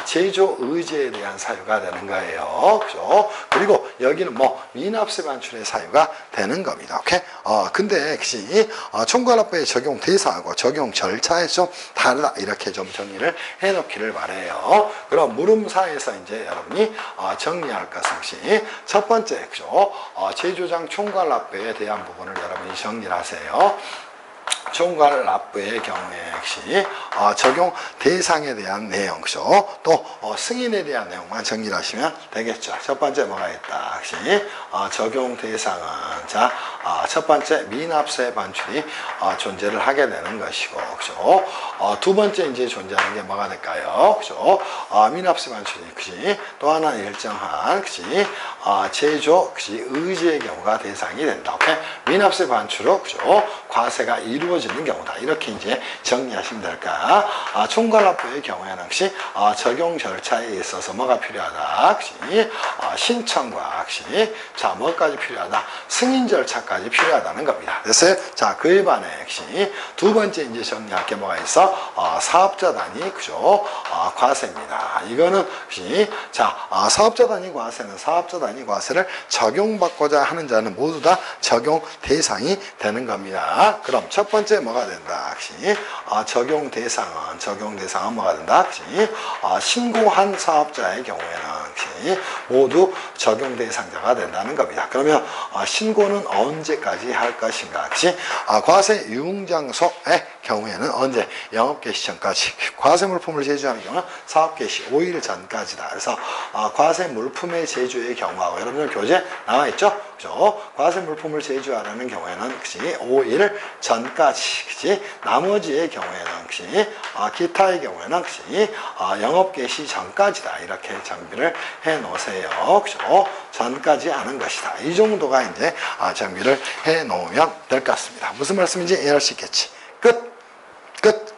제조 의제에 대한 사유가 되는 거예요. 그죠? 그리고 여기는 뭐 미납세 반출의 사유가 되는 겁니다. 오케이? 근데 그치? 총괄납부의 적용 대상하고 적용 절차에 좀 다르다. 이렇게 좀 정리를 해 놓기를 바래요. 그럼 물음사에서 이제 여러분이 정리할 것은 혹시 첫 번째, 그죠? 제조장 총괄납부에 대한 부분을 여러분이 정리를 하세요. 총괄납부의 경우에 역시 적용 대상에 대한 내용, 그죠? 또 승인에 대한 내용만 정리를 하시면 되겠죠. 첫 번째 뭐가 있다? 역시 적용 대상은 자, 첫 번째 미납세 반출이 존재를 하게 되는 것이고, 그죠? 두 번째 이제 존재하는 게 뭐가 될까요? 그죠? 미납세 반출이, 그지? 또 하나 일정한, 그지? 제조, 그지? 의지의 경우가 대상이 된다. 오케이? 미납세 반출로, 그죠? 과세가 이루어지는 경우다. 이렇게 이제 정리하시면 될까? 총괄납부의 경우에는 혹시 적용 절차에 있어서 뭐가 필요하다? 혹시 신청과 혹시 자 뭐까지 필요하다? 승인 절차까지 필요하다는 겁니다. 됐어요? 자 그에 반해 혹시 두 번째 이제 정리할 게 뭐가 있어? 사업자 단위 그죠? 과세입니다. 이거는 혹시 자 사업자 단위 과세는 사업자 단위 과세를 적용받고자 하는 자는 모두 다 적용 대상이 되는 겁니다. 그럼 첫 번째 뭐가 된다? 혹시 적용 대상은 뭐가 된다? 혹시 신고한 사업자의 경우에는 혹시 모두 적용 대상자가 된다는 겁니다. 그러면 신고는 언제까지 할 것인가? 혹시 과세 유흥장소의 경우에는 언제? 영업개시 전까지. 과세 물품을 제조하는 경우는 사업개시 5일 전까지다. 그래서 과세 물품의 제조의 경우하고 여러분들 교재 나와 있죠? 그죠? 과세 물품을 제조하라는 경우에는 혹시 5일 전까지, 그지? 나머지의 경우에는 혹시 기타의 경우에는 혹시 영업 개시 전까지다. 이렇게 정비를 해 놓으세요. 그죠? 전까지 하는 것이다. 이 정도가 이제 정비를 해 놓으면 될 것 같습니다. 무슨 말씀인지 이해할 수 있겠지? 끝.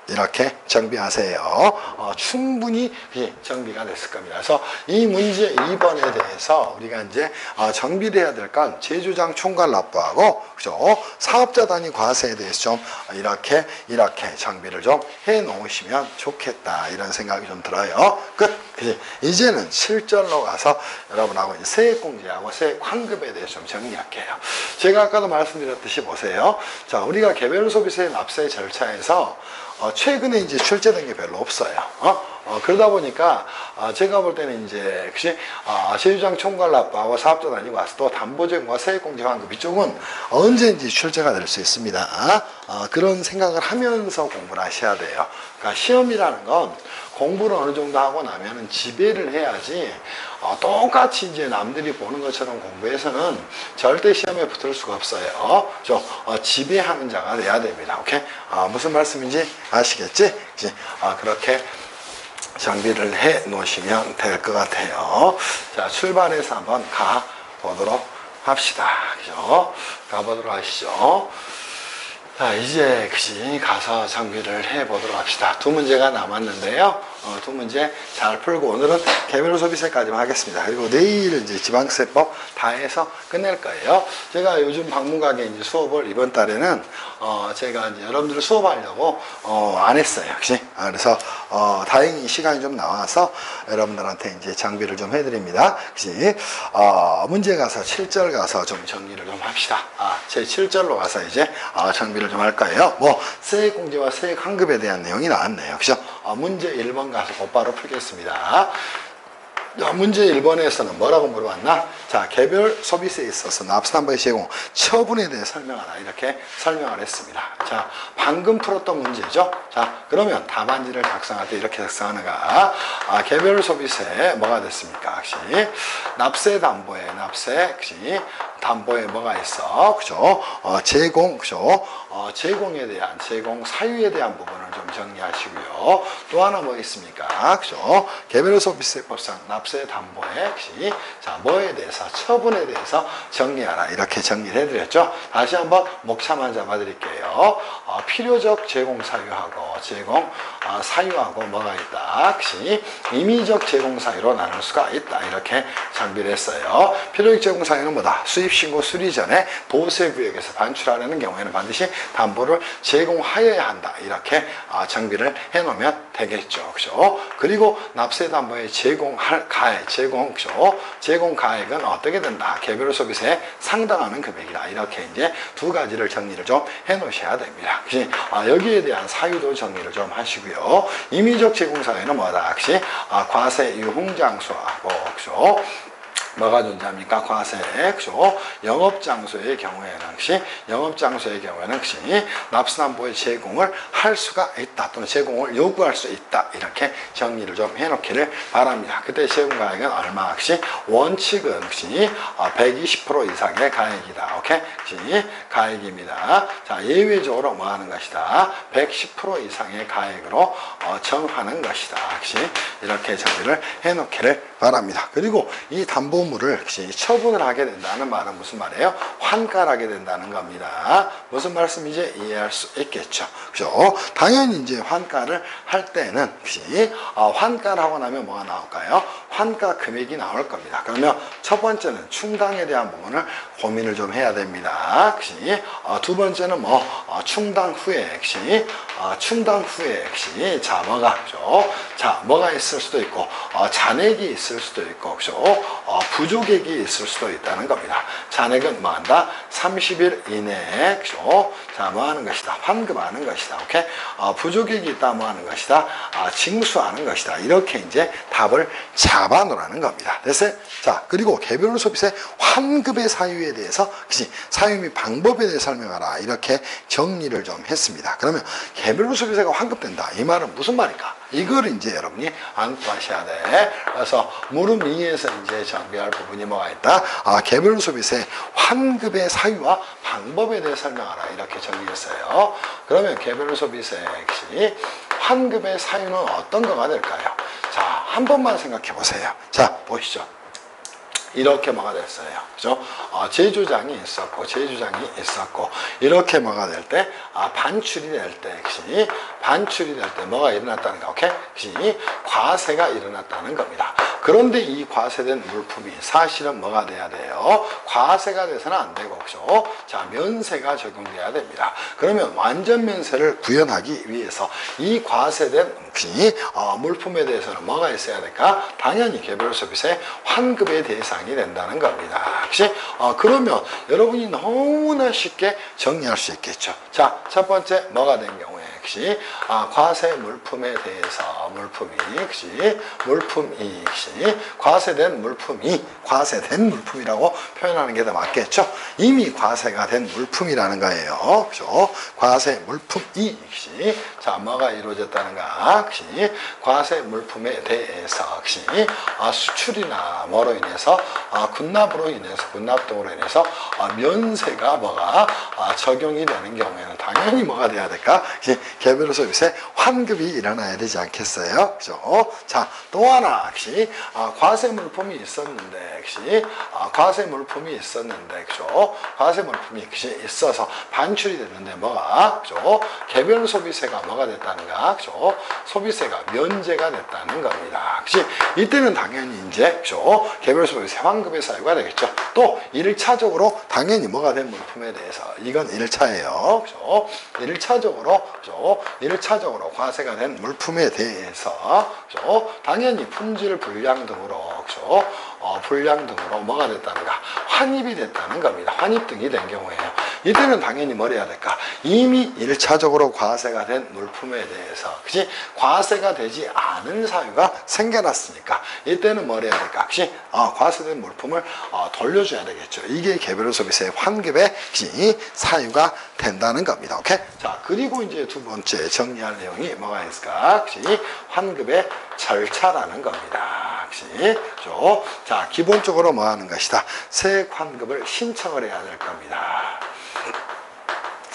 이렇게 정비하세요. 충분히 정비가 됐을 겁니다. 그래서 이 문제 2번에 대해서 우리가 이제 정비돼야 될 건 제조장 총괄납부하고 그죠? 사업자 단위 과세에 대해서 좀 이렇게 정비를 좀 해 놓으시면 좋겠다. 이런 생각이 좀 들어요. 끝. 이제는 실전로 가서 여러분하고 세액공제하고 세액 환급에 대해서 좀 정리할게요. 제가 아까도 말씀드렸듯이 보세요. 자, 우리가 개별 소비세 납세 절차에서 최근에 이제 출제된 게 별로 없어요. 그러다 보니까 제가 볼 때는 이제 역시 제조장 총괄납부하고 사업자 단위 과세도 담보제공과 세액공제 환급 이쪽은 언제든지 출제가 될 수 있습니다. 그런 생각을 하면서 공부를 하셔야 돼요. 그러니까 시험이라는 건 공부를 어느 정도 하고 나면은 지배를 해야지 똑같이 이제 남들이 보는 것처럼 공부해서는 절대 시험에 붙을 수가 없어요. 지배하는 자가 돼야 됩니다. 오케이? 무슨 말씀인지 아시겠지? 그렇게 정비를 해 놓으시면 될 것 같아요. 자, 출발해서 한번 가 보도록 합시다. 그죠? 가보도록 하시죠. 자, 이제 가서 정비를 해 보도록 합시다. 두 문제가 남았는데요. 두 문제 잘 풀고 오늘은 개별 소비세까지만 하겠습니다. 그리고 내일 이제 지방세법 다 해서 끝낼 거예요. 제가 요즘 방문가게 이제 수업을 이번 달에는 제가 이제 여러분들 수업하려고 안 했어요. 그치? 그래서 다행히 시간이 좀 나와서 여러분들한테 이제 정비를 좀 해드립니다. 그치? 문제 가서 7절 가서 좀 정리를 좀 합시다. 제 7절로 가서 이제 정비를 좀 할 거예요. 뭐 세액공제와 세액 환급에 대한 내용이 나왔네요. 그죠? 문제 1번 가서 곧바로 풀겠습니다. 문제 1번에서는 뭐라고 물어봤나? 자, 개별 소비세에 있어서 납세담보의 제공 처분에 대해 설명하라. 이렇게 설명을 했습니다. 자, 방금 풀었던 문제죠. 자, 그러면 답안지를 작성할 때 이렇게 작성하는가? 개별 소비세 뭐가 됐습니까? 혹시 납세 담보에 혹시 담보에 뭐가 있어? 그죠? 제공, 그죠? 제공에 대한 제공 사유에 대한 부분을 좀 정리하시고요. 또 하나 뭐 있습니까? 그죠? 개별 소비세법상 납세 담보에 혹시 자 뭐에 대해서 처분에 대해서 정리하라. 이렇게 정리를 해드렸죠. 다시 한번 목차만 잡아드릴게요. 필요적 제공 사유하고 제공 사유하고 뭐가 있다. 그치? 임의적 제공 사유로 나눌 수가 있다. 이렇게 정비를 했어요. 필요적 제공 사유는 뭐다? 수입 신고 수리 전에 보세 구역에서 반출하려는 경우에는 반드시 담보를 제공하여야 한다. 이렇게 정비를 해놓으면 되겠죠. 그죠? 그리고 납세 담보에 제공할 가액, 제공 가액은 어떻게 된다? 개별 소비세에 상당하는 금액이다. 이렇게 이제 두 가지를 정리를 좀 해놓으셔야 됩니다. 그치? 여기에 대한 사유도 정리를 좀 하시고요. 임의적 제공 사유는 뭐다? 역시 과세 유흥장소하고 그죠? 뭐가 존재합니까? 과세, 그죠? 영업장소의 경우에는 역시 납세담보의 제공을 할 수가 있다. 또는 제공을 요구할 수 있다. 이렇게 정리를 좀 해놓기를 바랍니다. 그때 제공가액은 얼마? 역시 원칙은 역시 120% 이상의 가액이다. 오케이? 역시 가액입니다. 자, 예외적으로 뭐 하는 것이다? 110% 이상의 가액으로 정하는 것이다. 역시 이렇게 정리를 해놓기를 바랍니다. 그리고 이 담보물을 역시 처분을 하게 된다는 말은 무슨 말이에요? 환가를 하게 된다는 겁니다. 무슨 말씀인지 이해할 수 있겠죠. 그죠? 당연히 이제 환가를 할 때는 역시 환가를 하고 나면 뭐가 나올까요? 환가 금액이 나올 겁니다. 그러면 첫 번째는 충당에 대한 부분을 고민을 좀 해야 됩니다. 역시 두 번째는 충당 후에 역시 자 뭐가 있을 수도 있고 잔액이 있을 수도 있고 그죠? 부족액이 있을 수도 있다는 겁니다. 잔액은 뭐 한다? 30일 이내에 그죠? 자, 뭐 하는 것이다? 환급하는 것이다. 오케이? 부족액이 있다 뭐 하는 것이다? 징수하는 것이다. 이렇게 이제 답을 잡아놓으라는 겁니다. 됐어요? 자, 그리고 개별 소비세 환급의 사유에 대해서 그치? 사유 및 방법에 대해 설명하라. 이렇게 정리를 좀 했습니다. 그러면 개별 소비세가 환급된다. 이 말은 무슨 말일까? 이걸 이제 여러분이 안고하셔야 돼. 그래서 물음 2에서 이제 정비할 부분이 뭐가 있다? 개별 소비세 환급의 사유와 방법에 대해 설명하라. 이렇게 정리했어요. 그러면 개별 소비세 역시 환급의 사유는 어떤 거가 될까요? 자, 한 번만 생각해 보세요. 자, 보시죠. 이렇게 뭐가 됐어요. 그죠? 재조장이 있었고, 이렇게 뭐가 될 때, 반출이 될 때, 뭐가 일어났다는가, 오케이? 역시 과세가 일어났다는 겁니다. 그런데 이 과세된 물품이 사실은 뭐가 돼야 돼요? 과세가 돼서는 안 되고, 그죠? 자, 면세가 적용돼야 됩니다. 그러면 완전 면세를 구현하기 위해서 이 과세된 물품에 대해서는 뭐가 있어야 될까? 당연히 개별 소비세 환급의 대상이 된다는 겁니다. 혹시 그러면 여러분이 너무나 쉽게 정리할 수 있겠죠. 자, 첫 번째 뭐가 된 경우에 역시 과세 물품에 대해서 물품이 과세된 물품이라고 표현하는 게 더 맞겠죠. 이미 과세가 된 물품이라는 거예요. 그죠? 과세 물품이 자, 뭐가 이루어졌다는가? 과세 물품에 대해서 수출이나 뭐로 인해서 군납 등으로 인해서 면세가 적용이 되는 경우에는 당연히 뭐가 돼야 될까? 개별 소비세 환급이 일어나야 되지 않겠어요? 그죠? 자, 또 하나 과세 물품이 있었는데 그죠? 과세 물품이 있어서 반출이 됐는데 그죠? 개별 소비세가 뭐가 됐다는가? 그죠? 소비세가 면제가 됐다는 겁니다. 그치? 이때는 당연히 이제 그죠? 개별 소비세 환급의 사유가 되겠죠. 또 1차적으로 당연히 뭐가 된 물품에 대해서 이건 1차예요. 그죠? 1차적으로 과세가 된 물품에 대해서 그죠? 당연히 품질 불량 등으로 그죠? 뭐가 됐다는가? 환입이 됐다는 겁니다. 환입 등이 된 경우에요. 이때는 당연히 뭘 해야 될까? 이미 1차적으로 과세가 된 물품에 대해서 그치? 과세가 되지 않은 사유가 생겨났으니까 이때는 뭘 해야 될까? 그치? 과세된 물품을 돌려줘야 되겠죠. 이게 개별 소비세 환급의 사유가 된다는 겁니다. 오케이? 자, 그리고 이제 두 번째 정리할 내용이 뭐가 있을까? 그치? 환급의 절차라는 겁니다. 그죠? 자, 기본적으로 뭐 하는 것이다? 세액 환급을 신청을 해야 될 겁니다.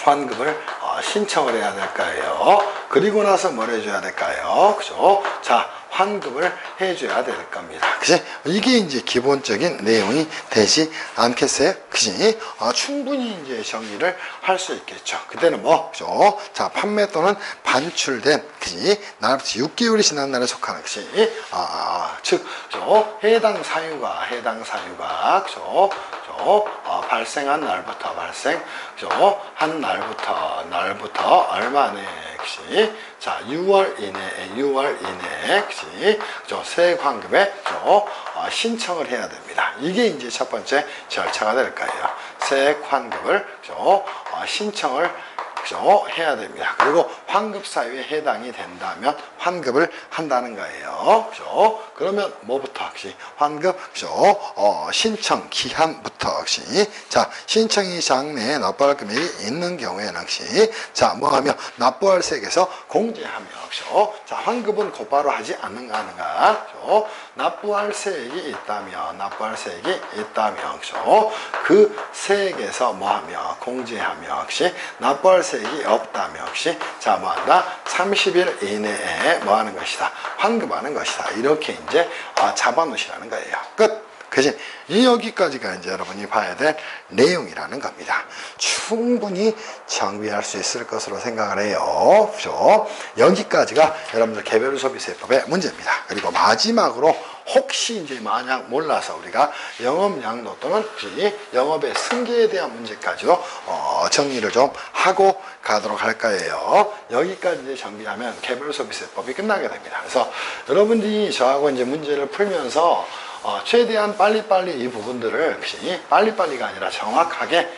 환급을 신청을 해야 될까요? 그리고 나서 뭘 해줘야 될까요? 그죠? 자, 환급을 해줘야 될 겁니다. 그치? 이게 이제 기본적인 내용이 되지 않겠어요? 그치? 충분히 이제 정리를 할 수 있겠죠. 그때는 뭐, 그죠? 자, 판매 또는 반출된, 그치? 날부터 6개월이 지난 날에 속하는, 그치? 즉, 그죠? 해당 사유가, 그죠? 발생한 날부터 그죠? 한 날부터 얼마 내에, 그치? 자, 6월 이내에, 그치? 그죠? 세액환급에, 그죠? 신청을 해야 됩니다. 이게 이제 첫 번째 절차가 될 거예요. 세액환급을, 그죠? 신청을, 그죠? 해야 됩니다. 그리고 환급 사유에 해당이 된다면 환급을 한다는 거예요. 그죠? 그러면 뭐부터 혹시 환급, 그죠? 신청 기한부터 혹시 자, 신청이 장내에 납부할 금액이 있는 경우에는 혹시 자, 뭐 하며 납부할 세액에서 공제하며, 그죠? 자, 환급은 곧바로 하지 않는가? 그죠? 납부할 세액이 있다면, 그죠? 그 세액에서 뭐 하며 공제하며, 혹시 납부할 세액이 없다면, 혹시 자, 뭐 한다? 30일 이내에 뭐 하는 것이다? 환급하는 것이다. 이렇게 이제 잡아놓으시라는 거예요. 끝. 그지? 여기까지가 이제 여러분이 봐야 될 내용이라는 겁니다. 충분히 정비할 수 있을 것으로 생각을 해요. 그죠? 여기까지가 여러분들 개별 소비세법의 문제입니다. 그리고 마지막으로 혹시 이제 만약 몰라서 우리가 영업양도 또는 영업의 승계에 대한 문제까지도 정리를 좀 하고 가도록 할 거예요. 여기까지 이제 정비하면 개별 소비세법이 끝나게 됩니다. 그래서 여러분들이 저하고 이제 문제를 풀면서 최대한 빨리빨리 이 부분들을 빨리빨리가 아니라 정확하게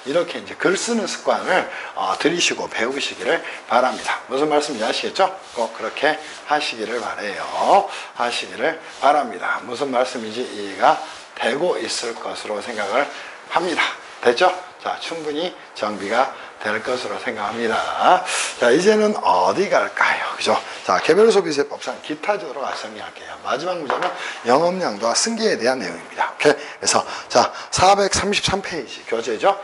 이렇게 이제 글 쓰는 습관을 들이시고 배우시기를 바랍니다. 무슨 말씀인지 아시겠죠? 꼭 그렇게 하시기를 바래요. 하시기를 바랍니다. 무슨 말씀인지 이해가 되고 있을 것으로 생각을 합니다. 됐죠? 자, 충분히 정비가 될 것으로 생각합니다. 자, 이제는 어디 갈까요? 그죠? 자, 개별 소비세법상 기타적으로 정리할게요. 마지막 문제는 영업양도와 승계에 대한 내용입니다. 오케이? 그래서 자, 433페이지 교재죠?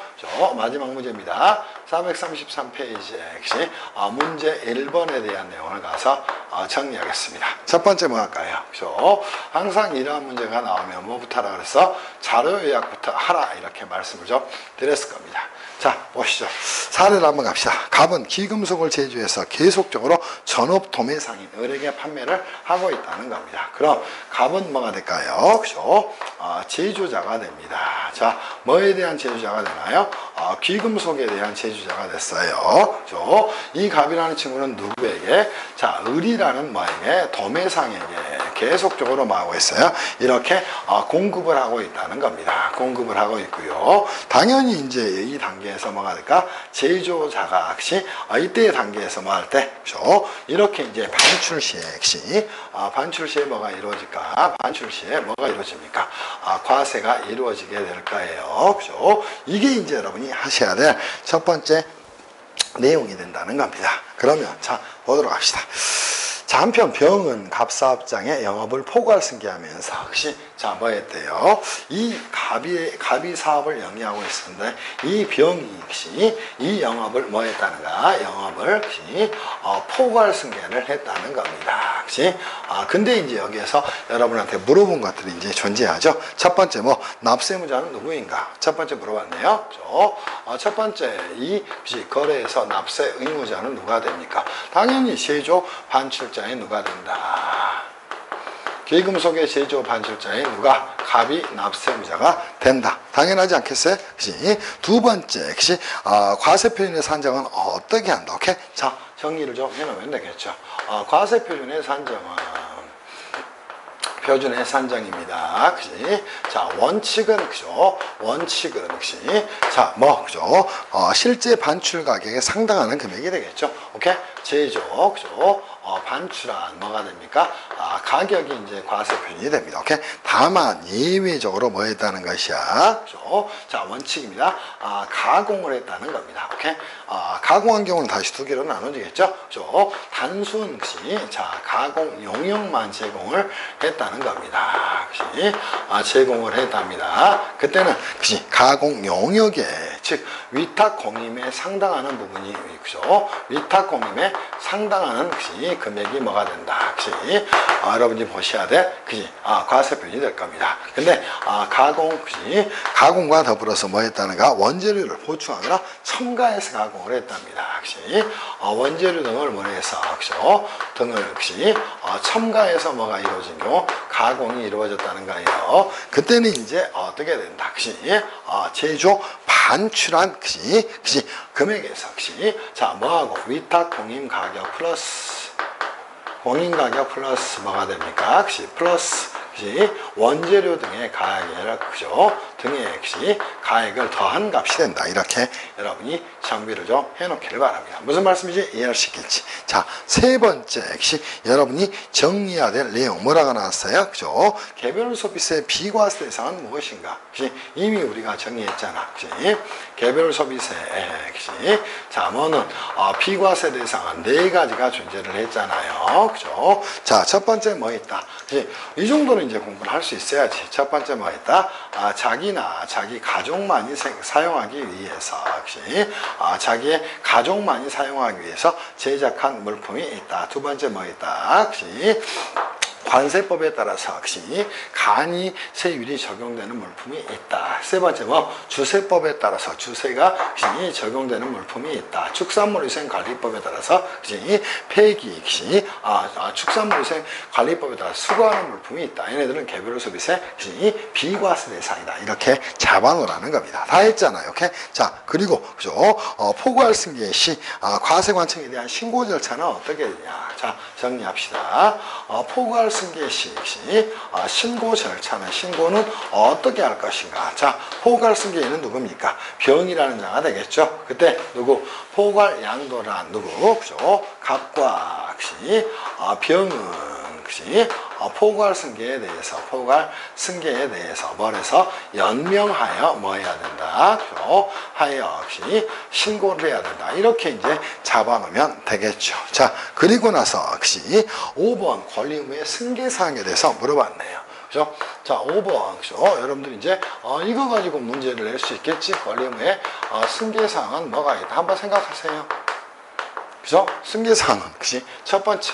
마지막 문제입니다. 433페이지에 역시 문제 1번에 대한 내용을 가서 정리하겠습니다. 첫 번째 뭐 할까요? 그죠? 항상 이러한 문제가 나오면 뭐부터 하라 그래서 자료 요약부터 하라 이렇게 말씀을 좀 드렸을 겁니다. 자, 보시죠. 사례를 한번 갑시다. 갑은 기금속을 제조해서 계속적으로 전업 도매상인 을에게 판매를 하고 있다는 겁니다. 그럼 갑은 뭐가 될까요? 그죠? 제조자가 됩니다. 자, 뭐에 대한 제조자가 되나요? 귀금속에 대한 제조자가 됐어요. 그죠? 이 갑이라는 친구는 누구에게? 자, 을이라는 뭐에게? 도매상에게 계속적으로 뭐 하고 있어요? 이렇게 공급을 하고 있다는 겁니다. 공급을 하고 있고요. 당연히 이제 이 단계에서 뭐가 될까? 제조자가 혹시 이때의 단계에서 뭐 할 때, 그죠? 이렇게 이제 반출 시에 혹시 반출 시에 뭐가 이루어질까? 반출 시에 뭐가 이루어집니까? 과세가 이루어지게 될 거예요. 그죠? 이게 이제 여러분이 하셔야 될 첫 번째 내용이 된다는 겁니다. 그러면 자, 보도록 합시다. 자, 한편 병은 갑사업장의 영업을 포괄 승계하면서 혹시 자, 뭐 했대요? 이 갑이 사업을 영위하고 있었는데 이 병이 혹시 이 영업을 뭐 했다는가? 영업을 혹시 포괄 승계를 했다는 겁니다. 혹시 근데 이제 여기에서 여러분한테 물어본 것들이 이제 존재하죠. 첫 번째 뭐 납세무자는 누구인가? 첫 번째 물어봤네요. 첫 번째 이 거래에서 납세 의무자는 누가 됩니까? 당연히 제조 반출자에 누가 된다. 기금속의 제조 반출자에 누가? 갑이 납세무자가 된다. 당연하지 않겠어요? 그치? 두 번째, 그치? 과세표준의 산정은 어떻게 한다? 오케이? 자, 정리를 좀 해놓으면 되겠죠. 과세표준의 산정은 표준의 산정입니다. 그치? 자, 원칙은, 그죠? 원칙은, 혹시, 자, 뭐, 그죠? 실제 반출 가격에 상당하는 금액이 되겠죠? 오케이? 제조, 그죠? 반출한 뭐가 됩니까? 가격이 이제 과세표준이 됩니다. 오케이? 다만 예외적으로 뭐 했다는 것이야? 그죠? 자, 원칙입니다. 가공을 했다는 겁니다. 오케이? 가공한 경우는 다시 두 개로 나눠지겠죠? 그죠? 단순 시, 자, 가공 용역만 제공을 했다는 겁니다. 그치? 제공을 했답니다. 그때는 그치? 가공 용역에, 즉 위탁 공임에 상당하는 부분이, 그죠? 위탁 공임에 상당하는 그치? 여러분이 금액이 뭐가 된다. 그치? 여러분이 보셔야 돼. 그치? 과세표현이 될 겁니다. 근데, 가공, 그치? 가공과 더불어서 뭐 했다는가? 원재료를 보충하거나 첨가해서 가공을 했답니다. 그치? 원재료 등을 뭐 해서, 그죠? 등을, 그치? 첨가해서 뭐가 이루어진 경우, 가공이 이루어졌다는 거예요. 그때는 이제 어떻게 된다. 그치? 제조 반출한, 그치? 그치? 금액에서, 그치? 자, 뭐하고? 위탁 공임 가격 플러스, 공임 가격 플러스 뭐가 됩니까? 그치? 플러스, 그치? 원재료 등의 가액을, 그죠? 등의 그치? 가액을 더한 값이 된다. 이렇게 여러분이 정비를 좀 해놓기를 바랍니다. 무슨 말씀인지 이해할 수 있겠지? 자, 세 번째, 그치? 여러분이 정리해야 될 내용 뭐라고 나왔어요? 그죠? 개별 소비세 비과세 대상은 무엇인가? 그치? 이미 우리가 정리했잖아. 그치? 개별 소비세, 그치? 자, 뭐는, 비과세 대상은 네 가지가 존재를 했잖아요. 그죠? 자, 첫 번째 뭐 있다? 그치? 이 정도는 이제 공부를 할 수 있어야지. 첫 번째 뭐 있다? 자기나 자기 가족만이 사용하기 위해서, 그치? 자기의 가족만이 사용하기 위해서 제작한 물품이 있다. 두 번째 뭐 있다? 그치? 관세법에 따라서 그치 간이 세율이 적용되는 물품이 있다. 세 번째 뭐 주세법에 따라서 주세가 그치 적용되는 물품이 있다. 축산물위생관리법에 따라서 그치 폐기 그치 축산물위생관리법에 따라 수거하는 물품이 있다. 얘네들은 개별 소비세 그치 비과세 대상이다. 이렇게 잡아놓으라는 겁니다. 다 했잖아요. 오케이? 자 그리고 그죠 포괄 승계 시 과세관청에 대한 신고 절차는 어떻게 되냐. 자 정리합시다. 포괄 승계 시 신고 절차는 신고는 어떻게 할 것인가. 자 포괄 승계인은 누굽니까? 병이라는 자가 되겠죠. 그때 누구 포괄 양도란 누구 그죠? 갑과 병은 포괄 승계에 대해서 뭘 해서 연명하여 뭐 해야 된다. 하여 신고를 해야 된다. 이렇게 이제 잡아놓으면 되겠죠. 자 그리고 나서 5번 권리 의무의 승계사항에 대해서 물어봤네요. 그죠? 자 5번 그죠? 여러분들 이제 이거 가지고 문제를 낼 수 있겠지. 권리 의무의 승계사항은 뭐가 있다. 한번 생각하세요. 그죠? 승계사항은 첫 번째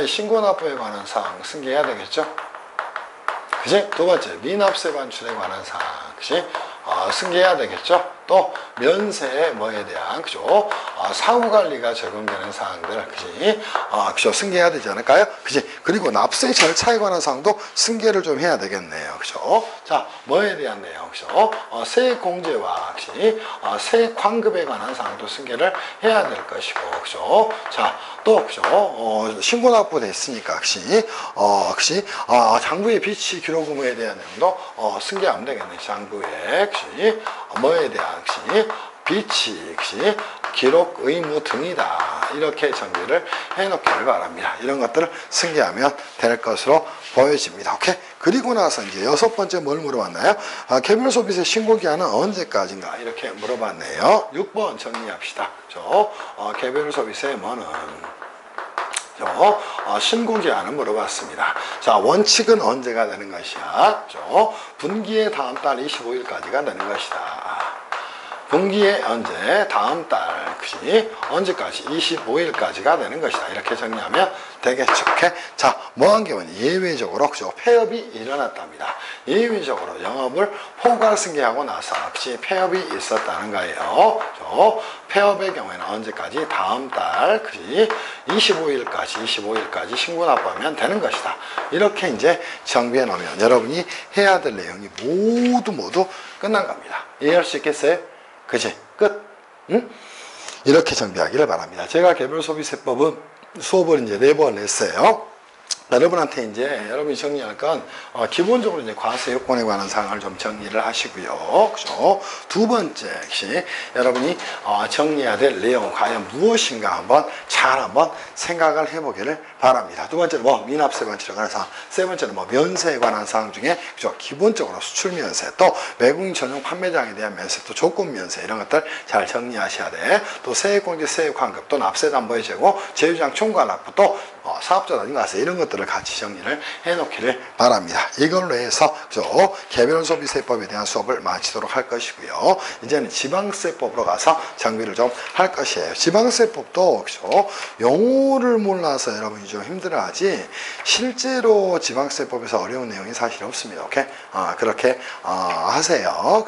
신고납부에 관한 사항 승계해야 되겠죠? 그치? 두 번째, 미납세 반출에 관한 사항, 그치? 승계해야 되겠죠? 또, 면세에 뭐에 대한, 그죠? 사후관리가 적용되는 사항들, 그치? 그죠? 승계해야 되지 않을까요? 그치? 그리고 납세 절차에 관한 사항도 승계를 좀 해야 되겠네요. 그죠? 자, 뭐에 대한 내용, 그죠? 세액공제와, 그치? 세액환급에 관한 사항도 승계를 해야 될 것이고, 그죠? 자, 또, 그죠? 신고납부 됐으니까, 그치? 장부의 비치 기록 의무에 대한 내용도, 승계하면 되겠네. 장부의, 그치? 뭐에 대한, 그치? 비치, 그치? 기록 의무 등이다. 이렇게 정리를 해놓기를 바랍니다. 이런 것들을 승계하면 될 것으로 보여집니다. 오케이? 그리고 나서 이제 6번째 뭘 물어봤나요? 개별 소비세 신고 기한은 언제까지인가? 이렇게 물어봤네요. 6번 정리합시다. 개별 소비세 뭐는? 신고 기한을 물어봤습니다. 자, 원칙은 언제가 되는 것이야? 분기의 다음 달 25일까지가 되는 것이다. 분기에 언제? 다음 달, 그치? 언제까지? 25일까지가 되는 것이다. 이렇게 정리하면 되겠죠. 오케이? 자, 뭐한 경우는 예외적으로, 그죠? 폐업이 일어났답니다. 예외적으로 영업을 포괄 승계하고 나서, 그치? 폐업이 있었다는 거예요. 그죠? 폐업의 경우에는 언제까지? 다음 달, 그치? 25일까지 신고 납부하면 되는 것이다. 이렇게 이제 정비해 놓으면 여러분이 해야 될 내용이 모두 끝난 겁니다. 이해할 수 있겠어요? 그치? 끝. 응? 이렇게 정비하기를 바랍니다. 제가 개별소비세법은 수업을 이제 4번 했어요. 여러분한테 이제 여러분이 정리할 건 기본적으로 이제 과세 요건에 관한 사항을 좀 정리를 하시고요. 그죠? 두 번째, 여러분이 정리해야 될 내용 과연 무엇인가 한번 생각을 해보기를 바랍니다. 두 번째는 미납세 반출에 관한 사항, 세 번째는 면세에 관한 사항 중에 그죠? 기본적으로 수출 면세, 또 외국인 전용 판매장에 대한 면세, 또 조건 면세 이런 것들 잘 정리하셔야 돼. 또 세액공제, 세액환급, 또 납세 담보의 제고, 제휴장 총괄 납부, 또 사업자 인가세 이런 것들을 같이 정리를 해놓기를 바랍니다. 이걸로 해서 개별 소비세법에 대한 수업을 마치도록 할 것이고요. 이제는 지방세법으로 가서 정비를 좀 할 것이에요. 지방세법도 용어를 몰라서 여러분이 좀 힘들어하지 실제로 지방세법에서 어려운 내용이 사실 없습니다. 오케이? 그렇게 하세요.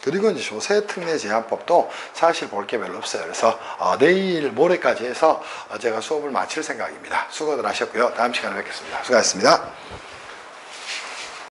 그리고 이제 조세특례 제한법도 사실 볼 게 별로 없어요. 그래서 내일 모레까지 해서 제가 수업을 마칠 생각입니다. 수고들 하셨고요. 다음 시간에 뵙겠습니다. 수고하셨습니다.